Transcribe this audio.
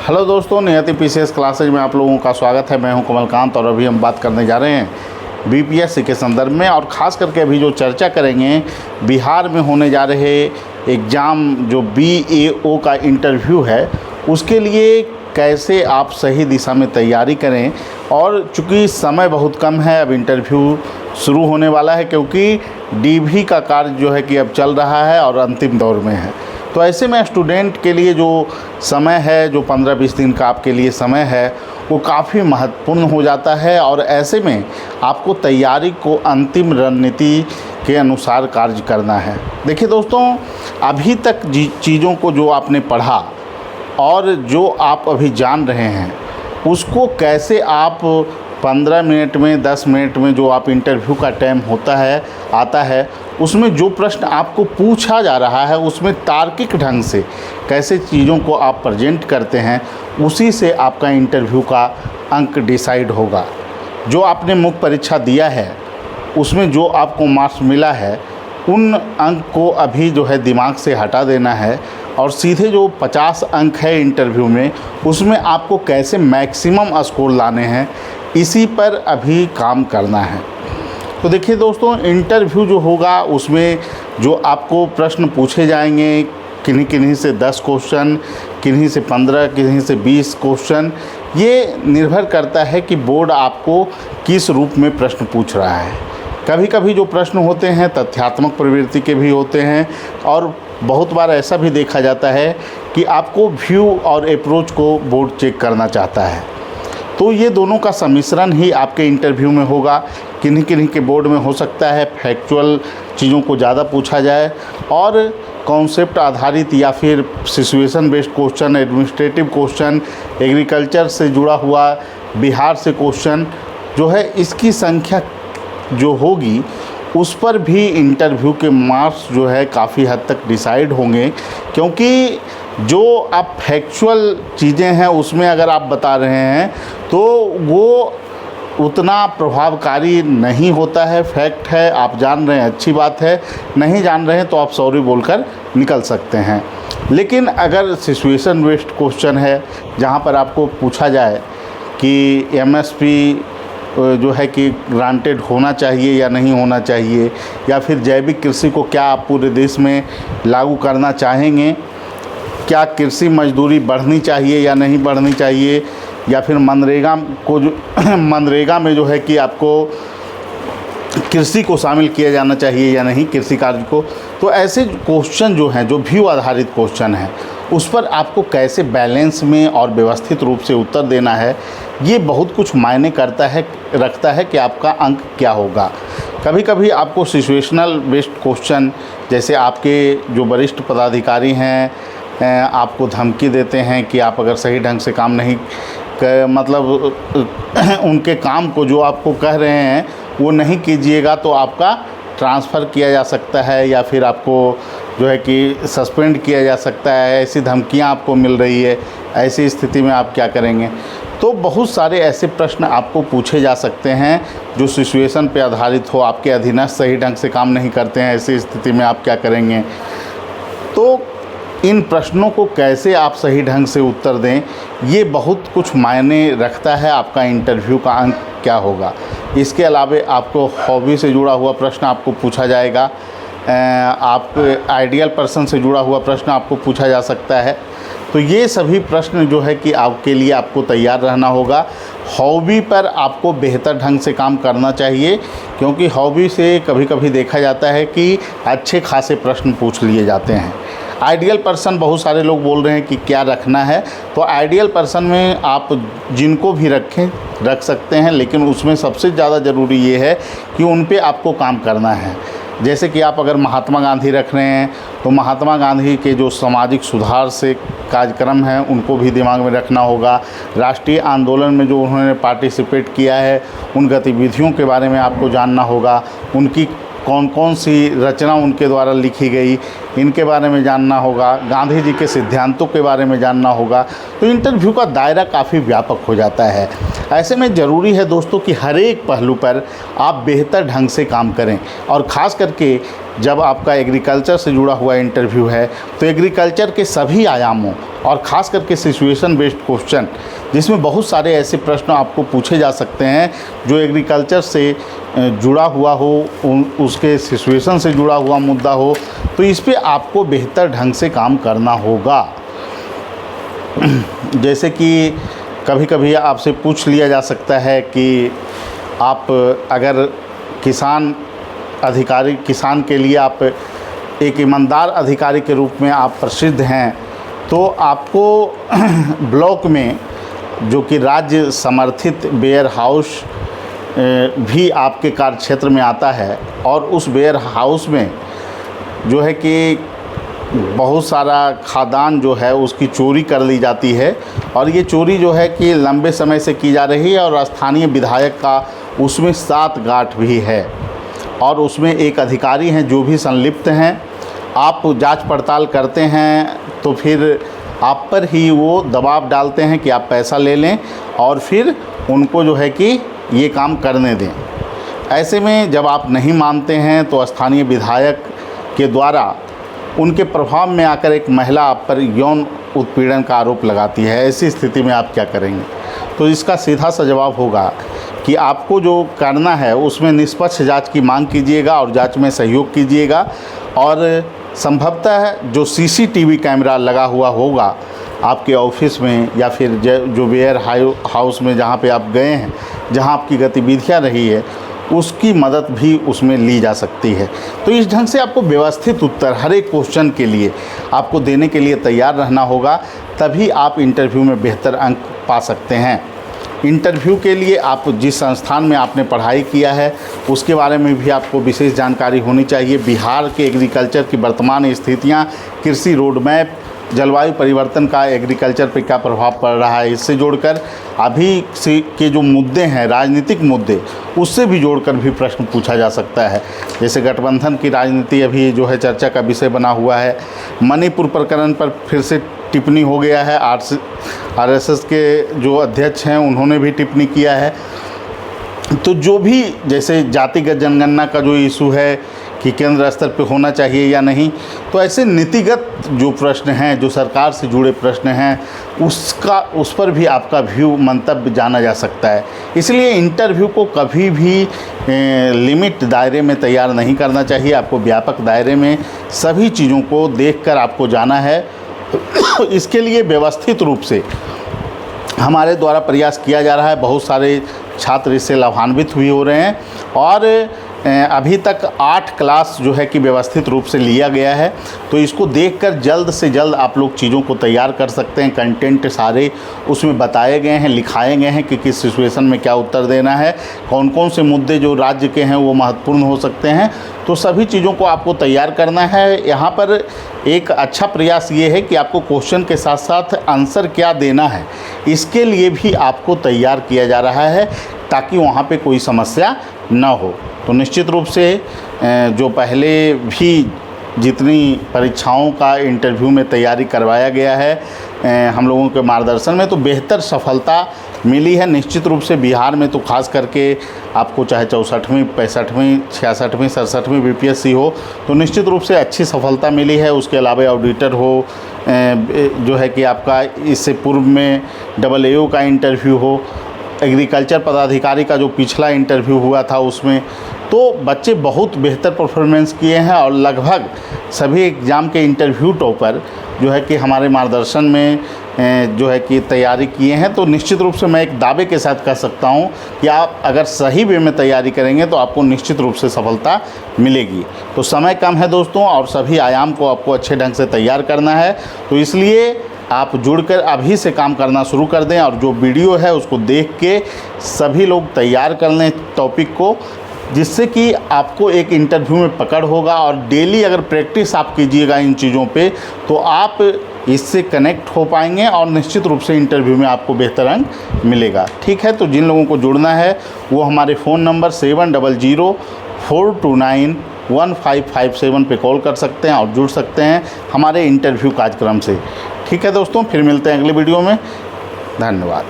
Hello दोस्तों, नियति PCS classes में आप लोगों का स्वागत है। मैं हूं कमलकांत और अभी हम बात करने जा रहे हैं बीपीएससी के संदर्भ में, और ख़ास करके अभी जो चर्चा करेंगे बिहार में होने जा रहे एग्ज़ाम जो BAO का इंटरव्यू है उसके लिए कैसे आप सही दिशा में तैयारी करें। और चूँकि समय बहुत कम है, अब इंटरव्यू शुरू होने वाला है क्योंकि DV का कार्य जो है कि अब चल रहा है और अंतिम दौर में है। तो ऐसे में स्टूडेंट के लिए जो समय है, जो 15-20 दिन का आपके लिए समय है, वो काफ़ी महत्वपूर्ण हो जाता है। और ऐसे में आपको तैयारी को अंतिम रणनीति के अनुसार कार्य करना है। देखिए दोस्तों, अभी तक चीज़ों को जो आपने पढ़ा और जो आप अभी जान रहे हैं उसको कैसे आप 15 मिनट में, 10 मिनट में जो आप इंटरव्यू का टाइम आता है उसमें जो प्रश्न आपको पूछा जा रहा है उसमें तार्किक ढंग से कैसे चीज़ों को आप प्रेजेंट करते हैं, उसी से आपका इंटरव्यू का अंक डिसाइड होगा। जो आपने मुख्य परीक्षा दिया है उसमें जो आपको मार्क्स मिला है उन अंक को अभी जो है दिमाग से हटा देना है और सीधे जो 50 अंक है इंटरव्यू में उसमें आपको कैसे मैक्सिमम स्कोर लाने हैं, इसी पर अभी काम करना है। तो देखिए दोस्तों, इंटरव्यू जो होगा उसमें जो आपको प्रश्न पूछे जाएंगे, किन्हीं किन्हीं से 10 क्वेश्चन, किन्हीं से 15, किन्हीं से 20 क्वेश्चन, ये निर्भर करता है कि बोर्ड आपको किस रूप में प्रश्न पूछ रहा है। कभी कभी जो प्रश्न होते हैं तथ्यात्मक प्रवृत्ति के भी होते हैं और बहुत बार ऐसा भी देखा जाता है कि आपको व्यू और अप्रोच को बोर्ड चेक करना चाहता है। तो ये दोनों का सम्मिश्रण ही आपके इंटरव्यू में होगा। किन्हीं किन्हीं के बोर्ड में हो सकता है फैक्चुअल चीज़ों को ज़्यादा पूछा जाए और कॉन्सेप्ट आधारित या फिर situation based question, administrative question, agriculture से जुड़ा हुआ बिहार से क्वेश्चन जो है, इसकी संख्या जो होगी उस पर भी इंटरव्यू के मार्क्स जो है काफ़ी हद तक डिसाइड होंगे। क्योंकि जो आप फैक्चुअल चीज़ें हैं उसमें अगर आप बता रहे हैं तो वो उतना प्रभावकारी नहीं होता है। फैक्ट है, आप जान रहे हैं, अच्छी बात है, नहीं जान रहे हैं तो आप सॉरी बोलकर निकल सकते हैं। लेकिन अगर सिचुएशन बेस्ड क्वेश्चन है जहाँ पर आपको पूछा जाए कि MSP जो है कि ग्रांटेड होना चाहिए या नहीं होना चाहिए, या फिर जैविक कृषि को क्या आप पूरे देश में लागू करना चाहेंगे, क्या कृषि मजदूरी बढ़नी चाहिए या नहीं बढ़नी चाहिए, या फिर मनरेगा को जो मनरेगा में जो है कि आपको कृषि को शामिल किया जाना चाहिए या नहीं, कृषि कार्य को। तो ऐसे क्वेश्चन जो हैं, जो व्यू आधारित क्वेश्चन हैं, उस पर आपको कैसे बैलेंस में और व्यवस्थित रूप से उत्तर देना है, ये बहुत कुछ मायने रखता है कि आपका अंक क्या होगा। कभी कभी आपको सिचुएशनल बेस्ड क्वेश्चन, जैसे आपके जो वरिष्ठ पदाधिकारी हैं आपको धमकी देते हैं कि आप अगर सही ढंग से काम नहीं उनके काम को जो आपको कह रहे हैं वो नहीं कीजिएगा तो आपका ट्रांसफ़र किया जा सकता है या फिर आपको जो है कि सस्पेंड किया जा सकता है। ऐसी धमकियां आपको मिल रही है, ऐसी स्थिति में आप क्या करेंगे। तो बहुत सारे ऐसे प्रश्न आपको पूछे जा सकते हैं जो सिचुएशन पे आधारित हो। आपके अधीनस्थ सही ढंग से काम नहीं करते हैं, ऐसी स्थिति में आप क्या करेंगे। तो इन प्रश्नों को कैसे आप सही ढंग से उत्तर दें, ये बहुत कुछ मायने रखता है आपका इंटरव्यू का अंक क्या होगा। इसके अलावा आपको हॉबी से जुड़ा हुआ प्रश्न आपको पूछा जाएगा, आप आइडियल पर्सन से जुड़ा हुआ प्रश्न आपको पूछा जा सकता है। तो ये सभी प्रश्न जो है कि आपके लिए आपको तैयार रहना होगा। हॉबी पर आपको बेहतर ढंग से काम करना चाहिए, क्योंकि हॉबी से कभी कभी देखा जाता है कि अच्छे खासे प्रश्न पूछ लिए जाते हैं। आइडियल पर्सन बहुत सारे लोग बोल रहे हैं कि क्या रखना है, तो आइडियल पर्सन में आप जिनको भी रख सकते हैं, लेकिन उसमें सबसे ज़्यादा ज़रूरी ये है कि उन पे आपको काम करना है। जैसे कि आप अगर महात्मा गांधी रख रहे हैं तो महात्मा गांधी के जो सामाजिक सुधार से कार्यक्रम हैं उनको भी दिमाग में रखना होगा। राष्ट्रीय आंदोलन में जो उन्होंने पार्टिसिपेट किया है उन गतिविधियों के बारे में आपको जानना होगा। उनकी कौन कौन सी रचना उनके द्वारा लिखी गई, इनके बारे में जानना होगा। गांधी जी के सिद्धांतों के बारे में जानना होगा। तो इंटरव्यू का दायरा काफ़ी व्यापक हो जाता है। ऐसे में ज़रूरी है दोस्तों कि हर एक पहलू पर आप बेहतर ढंग से काम करें, और ख़ास करके जब आपका एग्रीकल्चर से जुड़ा हुआ इंटरव्यू है तो एग्रीकल्चर के सभी आयामों और ख़ास करके सिचुएशन बेस्ड क्वेश्चन, जिसमें बहुत सारे ऐसे प्रश्न आपको पूछे जा सकते हैं जो एग्रीकल्चर से जुड़ा हुआ हो, उसके सिचुएशन से जुड़ा हुआ मुद्दा हो, तो इस पे आपको बेहतर ढंग से काम करना होगा। जैसे कि कभी कभी आपसे पूछ लिया जा सकता है कि आप अगर किसान के लिए आप एक ईमानदार अधिकारी के रूप में आप प्रसिद्ध हैं, तो आपको ब्लॉक में जो कि राज्य समर्थित वेयर हाउस भी आपके कार्य क्षेत्र में आता है, और उस वेयर हाउस में जो है कि बहुत सारा खाद्यान्न जो है उसकी चोरी कर ली जाती है, और ये चोरी जो है कि लंबे समय से की जा रही है, और स्थानीय विधायक का उसमें साथ गांठ भी है, और उसमें एक अधिकारी हैं जो भी संलिप्त हैं। आप जांच पड़ताल करते हैं तो फिर आप पर ही वो दबाव डालते हैं कि आप पैसा ले लें और फिर उनको जो है कि ये काम करने दें। ऐसे में जब आप नहीं मानते हैं तो स्थानीय विधायक के द्वारा उनके प्रभाव में आकर एक महिला आप पर यौन उत्पीड़न का आरोप लगाती है। ऐसी स्थिति में आप क्या करेंगे? तो इसका सीधा सा जवाब होगा कि आपको जो करना है उसमें निष्पक्ष जांच की मांग कीजिएगा और जांच में सहयोग कीजिएगा, और संभवतः जो सीसीटीवी कैमरा लगा हुआ होगा आपके ऑफिस में या फिर जो वेयर हाउस में जहाँ पे आप गए हैं, जहाँ आपकी गतिविधियाँ रही है, उसकी मदद भी उसमें ली जा सकती है। तो इस ढंग से आपको व्यवस्थित उत्तर हर एक क्वेश्चन के लिए आपको देने के लिए तैयार रहना होगा, तभी आप इंटरव्यू में बेहतर अंक पा सकते हैं। इंटरव्यू के लिए आप जिस संस्थान में आपने पढ़ाई किया है उसके बारे में भी आपको विशेष जानकारी होनी चाहिए। बिहार के एग्रीकल्चर की वर्तमान स्थितियाँ, कृषि रोड मैप, जलवायु परिवर्तन का एग्रीकल्चर पे क्या प्रभाव पड़ रहा है, इससे जोड़कर अभी से के जो मुद्दे हैं, राजनीतिक मुद्दे, उससे भी जोड़कर भी प्रश्न पूछा जा सकता है। जैसे गठबंधन की राजनीति अभी जो है चर्चा का विषय बना हुआ है। मणिपुर प्रकरण पर फिर से टिप्पणी हो गया है। आरएसएस के जो अध्यक्ष हैं उन्होंने भी टिप्पणी किया है। तो जो भी जैसे जातिगत जनगणना का जो इशू है कि केंद्र स्तर पे होना चाहिए या नहीं, तो ऐसे नीतिगत जो प्रश्न हैं, जो सरकार से जुड़े प्रश्न हैं, उस पर भी आपका व्यू, मंतव्य जाना जा सकता है। इसलिए इंटरव्यू को कभी भी लिमिट दायरे में तैयार नहीं करना चाहिए। आपको व्यापक दायरे में सभी चीज़ों को देखकर आपको जाना है। इसके लिए व्यवस्थित रूप से हमारे द्वारा प्रयास किया जा रहा है। बहुत सारे छात्र इससे लाभान्वित भी हो रहे हैं, और अभी तक 8 क्लास जो है कि व्यवस्थित रूप से लिया गया है। तो इसको देखकर जल्द से जल्द आप लोग चीज़ों को तैयार कर सकते हैं। कंटेंट सारे उसमें बताए गए हैं, लिखाए गए हैं कि किस सिचुएशन में क्या उत्तर देना है, कौन कौन से मुद्दे जो राज्य के हैं वो महत्वपूर्ण हो सकते हैं। तो सभी चीज़ों को आपको तैयार करना है। यहाँ पर एक अच्छा प्रयास ये है कि आपको क्वेश्चन के साथ साथ आंसर क्या देना है, इसके लिए भी आपको तैयार किया जा रहा है, ताकि वहाँ पे कोई समस्या ना हो। तो निश्चित रूप से जो पहले भी जितनी परीक्षाओं का इंटरव्यू में तैयारी करवाया गया है हम लोगों के मार्गदर्शन में, तो बेहतर सफलता मिली है। निश्चित रूप से बिहार में तो खास करके आपको चाहे 64वीं, 65वीं, 66वीं, 67वीं बीपीएससी हो, तो निश्चित रूप से अच्छी सफलता मिली है। उसके अलावा ऑडिटर हो, जो है कि आपका इससे पूर्व में AAO का इंटरव्यू हो, एग्रीकल्चर पदाधिकारी का जो पिछला इंटरव्यू हुआ था उसमें, तो बच्चे बहुत बेहतर परफॉर्मेंस किए हैं, और लगभग सभी एग्ज़ाम के इंटरव्यू टॉपर जो है कि हमारे मार्गदर्शन में जो है कि तैयारी किए हैं। तो निश्चित रूप से मैं एक दावे के साथ कह सकता हूं कि आप अगर सही वे में तैयारी करेंगे तो आपको निश्चित रूप से सफलता मिलेगी। तो समय कम है दोस्तों, और सभी आयाम को आपको अच्छे ढंग से तैयार करना है। तो इसलिए आप जुड़कर अभी से काम करना शुरू कर दें, और जो वीडियो है उसको देख के सभी लोग तैयार कर लें टॉपिक को, जिससे कि आपको एक इंटरव्यू में पकड़ होगा। और डेली अगर प्रैक्टिस आप कीजिएगा इन चीज़ों पे, तो आप इससे कनेक्ट हो पाएंगे, और निश्चित रूप से इंटरव्यू में आपको बेहतर अंक मिलेगा। ठीक है, तो जिन लोगों को जुड़ना है वो हमारे फ़ोन नंबर 7004291557 पे कॉल कर सकते हैं और जुड़ सकते हैं हमारे इंटरव्यू कार्यक्रम से। ठीक है दोस्तों, फिर मिलते हैं अगले वीडियो में। धन्यवाद।